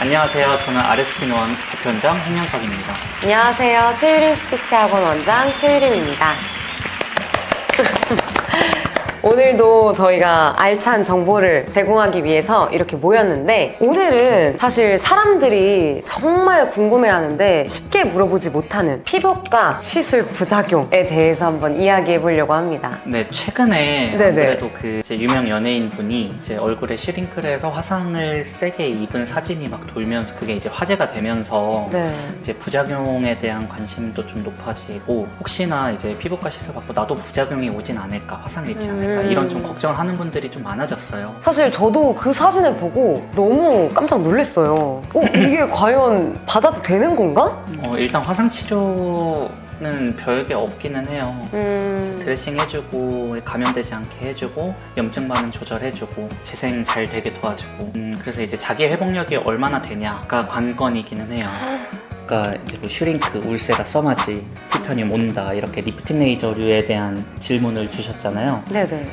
안녕하세요. 저는 아레스키노원 대표원장 홍영석입니다. 안녕하세요. 최유림 스피치 학원 원장 최유림입니다. 오늘도 저희가 알찬 정보를 제공하기 위해서 이렇게 모였는데, 오늘은 사실 사람들이 정말 궁금해하는데 쉽게 물어보지 못하는 피부과 시술 부작용에 대해서 한번 이야기해 보려고 합니다. 네, 최근에 네네. 아무래도 그 이제 유명 연예인 분이 이제 얼굴에 슈링크를 해서 화상을 세게 입은 사진이 막 돌면서 그게 이제 화제가 되면서 네. 이제 부작용에 대한 관심도 좀 높아지고, 혹시나 이제 피부과 시술 받고 나도 부작용이 오진 않을까, 화상을 입지 않을까 이런 좀 걱정을 하는 분들이 좀 많아졌어요. 사실 저도 그 사진을 보고 너무 깜짝 놀랐어요. 이게 과연 받아도 되는 건가? 일단 화상 치료는 별게 없기는 해요. 드레싱 해주고 감염되지 않게 해주고 염증 반응 조절해주고 재생 잘 되게 도와주고, 그래서 이제 자기 회복력이 얼마나 되냐가 관건이기는 해요. 그러니까 이제 뭐 슈링크, 울세라, 써마지, 티타늄 온다 이렇게 리프팅 레이저류에 대한 질문을 주셨잖아요. 네네.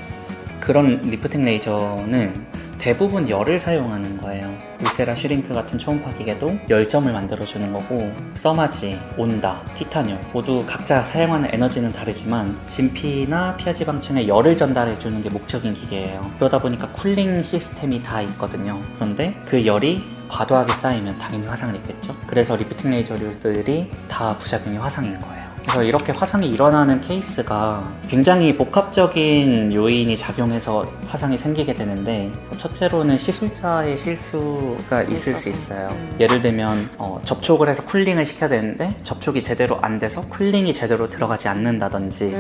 그런 리프팅 레이저는 대부분 열을 사용하는 거예요. 울세라, 슈링크 같은 초음파 기계도 열점을 만들어주는 거고, 써마지, 온다, 티타늄 모두 각자 사용하는 에너지는 다르지만 진피나 피하지방층에 열을 전달해주는 게 목적인 기계예요. 그러다 보니까 쿨링 시스템이 다 있거든요. 그런데 그 열이 과도하게 쌓이면 당연히 화상을 입겠죠. 그래서 리프팅 레이저류들이 다 부작용이 화상인 거예요. 그래서 이렇게 화상이 일어나는 케이스가 굉장히 복합적인 요인이 작용해서 화상이 생기게 되는데, 첫째로는 시술자의 실수가 있을 수 있어요. 예를 들면 접촉을 해서 쿨링을 시켜야 되는데 접촉이 제대로 안 돼서 쿨링이 제대로 들어가지 않는다든지,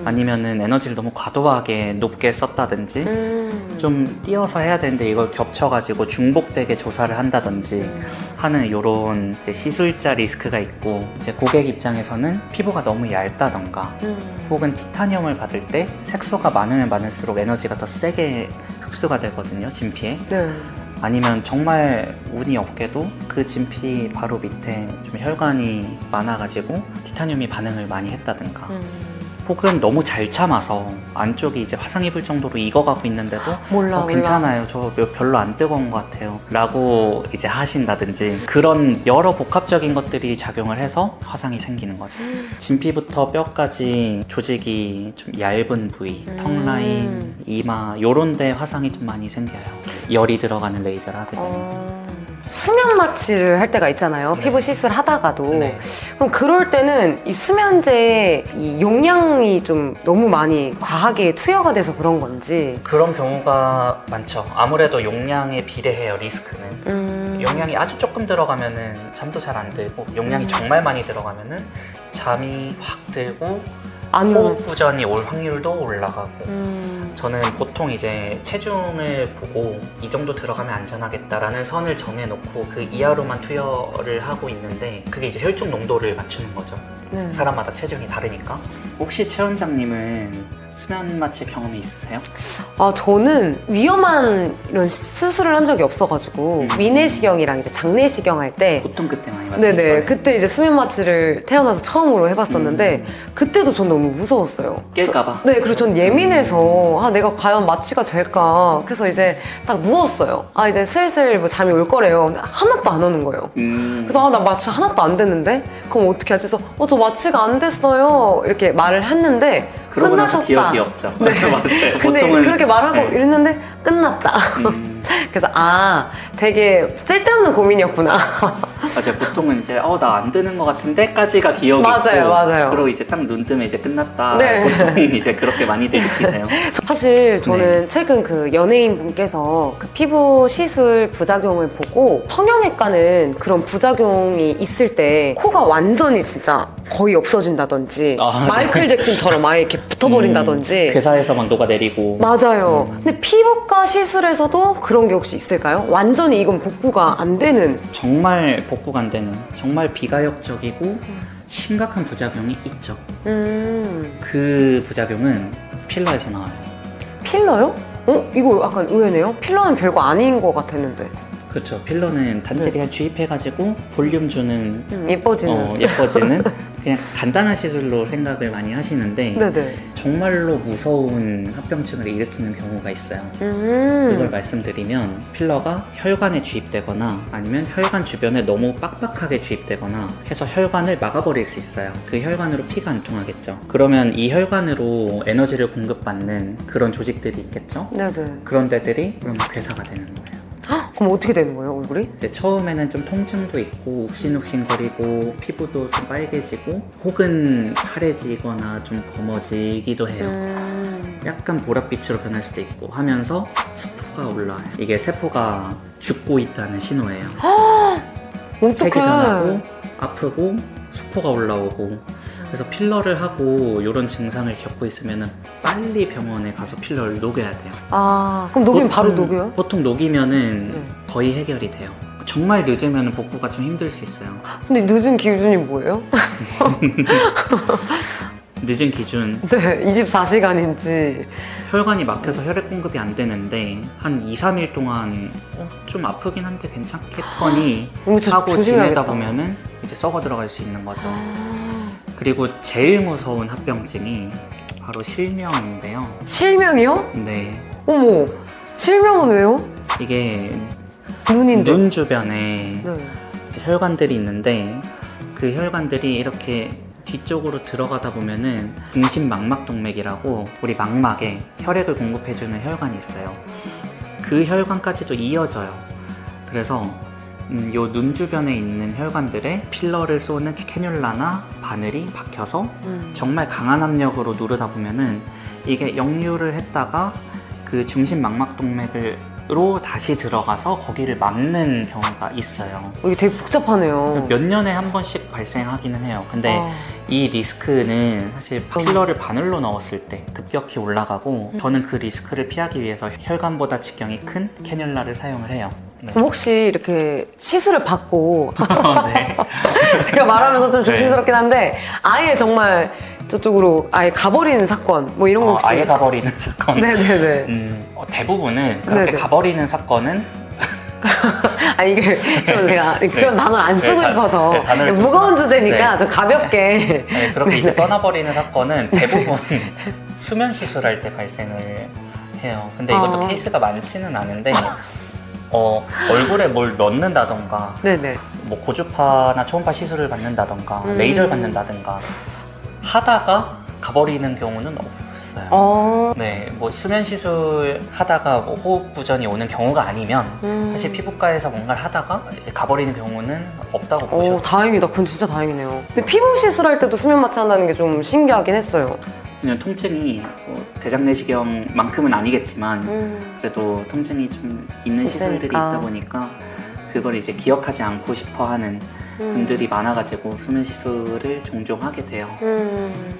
아니면은 에너지를 너무 과도하게 높게 썼다든지, 좀 띄어서 해야 되는데 이걸 겹쳐가지고 중복되게 조사를 한다든지 하는 이런 시술자 리스크가 있고, 이제 고객 입장에서는 피부가 너무 얇다던가 혹은 티타늄을 받을 때 색소가 많으면 많을수록 에너지가 더 세게 흡수가 되거든요, 진피에. 네. 아니면 정말 운이 없게도 그 진피 바로 밑에 좀 혈관이 많아가지고 티타늄이 반응을 많이 했다든가, 혹은 너무 잘 참아서 안쪽이 이제 화상 입을 정도로 익어가고 있는데도 몰라. 괜찮아요, 저 별로 안 뜨거운 것 같아요 라고 이제 하신다든지, 그런 여러 복합적인 것들이 작용을 해서 화상이 생기는 거죠. 진피부터 뼈까지 조직이 좀 얇은 부위, 턱 라인, 이마 요런 데 화상이 좀 많이 생겨요. 열이 들어가는 레이저를 하게 되면. 수면 마취를 할 때가 있잖아요. 네. 피부 시술 하다가도. 네. 그럼 그럴 때는 이 수면제의 이 용량이 좀 너무 많이 과하게 투여가 돼서 그런 건지. 그런 경우가 많죠. 아무래도 용량에 비례해요, 리스크는. 용량이 아주 조금 들어가면은 잠도 잘 안 들고, 용량이 정말 많이 들어가면은 잠이 확 들고 호흡 부전이 올 확률도 올라가고. 저는 보통 이제 체중을 보고 이 정도 들어가면 안전하겠다라는 선을 정해놓고 그 이하로만 투여를 하고 있는데, 그게 이제 혈중 농도를 맞추는 거죠. 네. 사람마다 체중이 다르니까. 혹시 최 원장님은 수면 마취 경험이 있으세요? 저는 위험한 이런 수술을 한 적이 없어가지고 위내시경이랑 이제 장내시경 할 때, 보통 그때 많이 맞으시죠? 네네, 그때 이제 수면 마취를 태어나서 처음으로 해봤었는데 그때도 전 너무 무서웠어요. 깰까봐? 네, 그리고 전 예민해서 내가 과연 마취가 될까. 그래서 이제 딱 누웠어요. 이제 슬슬 뭐 잠이 올 거래요. 근데 하나도 안 오는 거예요. 그래서 나 마취 하나도 안 됐는데 그럼 어떻게 하지? 그래서 저 마취가 안 됐어요 이렇게 말을 했는데 그러고 나서 끝나셨다. 기억이 없죠. 네. 맞아요. 근데 보통은 그렇게 말하고 네. 이랬는데 끝났다. 그래서 되게 쓸데없는 고민이었구나. 맞아요. 보통은 이제 나 안 되는 것 같은데까지가 기억이 맞아요, 있고, 맞아요. 그리고 이제 딱 눈 뜨면 이제 끝났다. 네. 보통 이제 그렇게 많이들 느끼세요. 사실 저는 최근 그 연예인 분께서 그 피부 시술 부작용을 보고, 성형외과는 그런 부작용이 있을 때 코가 완전히 진짜 거의 없어진다든지, 네. 마이클 잭슨처럼 아예 이렇게 붙어버린다든지. 회사에서 막 녹아내리고. 맞아요. 근데 피부과 시술에서도 그런 게 혹시 있을까요? 완전히 이건 복구가 안 되는. 정말 복구가 안 되는, 정말 비가역적이고 심각한 부작용이 있죠. 그 부작용은 필러에서 나와요. 필러요? 이거 약간 의외네요. 필러는 별거 아닌 것 같았는데. 그렇죠. 필러는 단지 그냥 주입해가지고 볼륨 주는, 예뻐지는. 예뻐지는 그냥 간단한 시술로 생각을 많이 하시는데, 네네. 정말로 무서운 합병증을 일으키는 경우가 있어요. 그걸 말씀드리면 필러가 혈관에 주입되거나 아니면 혈관 주변에 너무 빡빡하게 주입되거나 해서 혈관을 막아버릴 수 있어요. 그 혈관으로 피가 안 통하겠죠. 그러면 이 혈관으로 에너지를 공급받는 그런 조직들이 있겠죠. 네네. 그런 데들이 그럼 괴사가 되는 거예요. 헉, 그럼 어떻게 되는 거예요, 얼굴이? 이제 처음에는 좀 통증도 있고 욱신욱신거리고 피부도 좀 빨개지고 혹은 파래지거나 좀 검어지기도 해요. 약간 보랏빛으로 변할 수도 있고 하면서 수포가 올라와요. 이게 세포가 죽고 있다는 신호예요. 색이 변하고 어떡해. 아프고 수포가 올라오고. 그래서 필러를 하고 이런 증상을 겪고 있으면 빨리 병원에 가서 필러를 녹여야 돼요. 아, 그럼 녹이면 바로 녹여요? 보통 녹이면은 네. 거의 해결이 돼요. 정말 늦으면 복구가 좀 힘들 수 있어요. 근데 늦은 기준이 뭐예요? 늦은 기준, 네, 24시간인지. 혈관이 막혀서 혈액 공급이 안 되는데 한 2, 3일 동안 좀 아프긴 한데 괜찮겠거니 이거 진짜 하고 조심해야겠다. 지내다 보면은 이제 썩어 들어갈 수 있는 거죠. 그리고 제일 무서운 합병증이 바로 실명인데요. 실명이요? 네, 어머, 실명은 왜요? 이게 눈인데. 눈 주변에 네. 이제 혈관들이 있는데 그 혈관들이 이렇게 뒤쪽으로 들어가다 보면은 중심망막동맥이라고 우리 망막에 혈액을 공급해주는 혈관이 있어요. 그 혈관까지도 이어져요. 그래서 요 눈 주변에 있는 혈관들에 필러를 쏘는 캐뉼라나 바늘이 박혀서 정말 강한 압력으로 누르다 보면은 이게 역류를 했다가 그 중심망막동맥으로 다시 들어가서 거기를 막는 경우가 있어요. 이게 되게 복잡하네요. 몇 년에 한 번씩 발생하기는 해요. 근데 아. 이 리스크는 사실 필러를 바늘로 넣었을 때 급격히 올라가고 저는 그 리스크를 피하기 위해서 혈관보다 직경이 큰 캐뉼라를 사용을 해요. 네. 그럼 혹시 이렇게 시술을 받고 네. 제가 말하면서 좀 네. 조심스럽긴 한데 아예 정말 저쪽으로 아예 가버리는 사건 뭐 이런 거 혹시 아예 가버리는 사건. 네네네. 대부분은 그렇게 네네. 가버리는 사건은 아 이게 좀 제가 그런 단어를 안 쓰고 네, 싶어서 네, 단어를 좀 무거운 쓰나? 주제니까 네. 좀 가볍게 네, 그렇게 이제 떠나버리는 사건은 대부분 수면 시술할 때 발생을 해요. 근데 이것도 아. 케이스가 많지는 않은데 얼굴에 뭘 넣는다던가 네네. 뭐 고주파나 초음파 시술을 받는다던가 레이저를 받는다던가 하다가 가버리는 경우는 없어요. 네, 뭐 수면 시술 하다가 뭐 호흡 부전이 오는 경우가 아니면 사실 피부과에서 뭔가를 하다가 이제 가버리는 경우는 없다고 보셔도 돼요. 다행이다. 그건 진짜 다행이네요. 근데 피부 시술할 때도 수면 마취 한다는 게 좀 신기하긴 했어요. 그냥 통증이 뭐 대장 내시경만큼은 아니겠지만 그래도 통증이 좀 있는 시술들이 있으니까. 있다 보니까 그걸 이제 기억하지 않고 싶어하는 분들이 많아가지고 수면 시술을 종종 하게 돼요.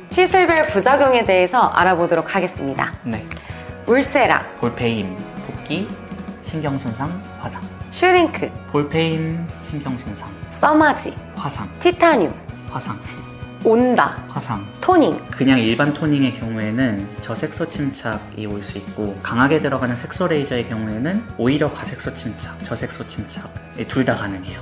시술별 부작용에 대해서 알아보도록 하겠습니다. 네, 울세라, 볼페인, 붓기, 신경손상, 화상. 슈링크, 볼페인, 신경손상, 써마지, 화상, 티타늄, 화상, 온다, 화상. 토닝. 그냥 일반 토닝의 경우에는 저색소 침착이 올 수 있고 강하게 들어가는 색소 레이저의 경우에는 오히려 과색소 침착, 저색소 침착 둘 다 가능해요.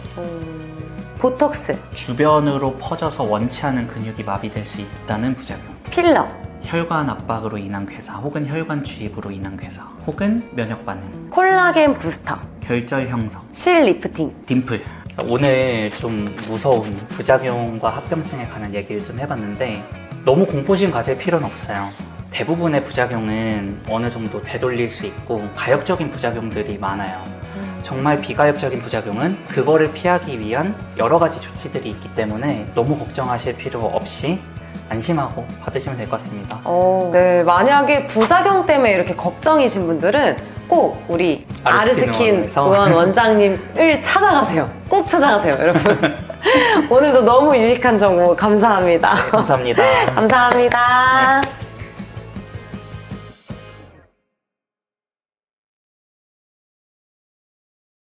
보톡스, 주변으로 퍼져서 원치 않은 근육이 마비될 수 있다는 부작용. 필러, 혈관 압박으로 인한 괴사 혹은 혈관 주입으로 인한 괴사 혹은 면역 반응, 콜라겐 부스터, 결절 형성, 실 리프팅. 딤플. 자, 오늘 좀 무서운 부작용과 합병증에 관한 얘기를 좀 해봤는데 너무 공포심 가질 필요는 없어요. 대부분의 부작용은 어느 정도 되돌릴 수 있고 가역적인 부작용들이 많아요. 정말 비가역적인 부작용은 그거를 피하기 위한 여러 가지 조치들이 있기 때문에 너무 걱정하실 필요 없이 안심하고 받으시면 될 것 같습니다. 네, 만약에 부작용 때문에 이렇게 걱정이신 분들은 꼭 우리 아르스킨 아르스킨 의원에서. 의원 원장님을 찾아가세요. 꼭 찾아가세요, 여러분. 오늘도 너무 유익한 정보 감사합니다. 감사합니다. 감사합니다.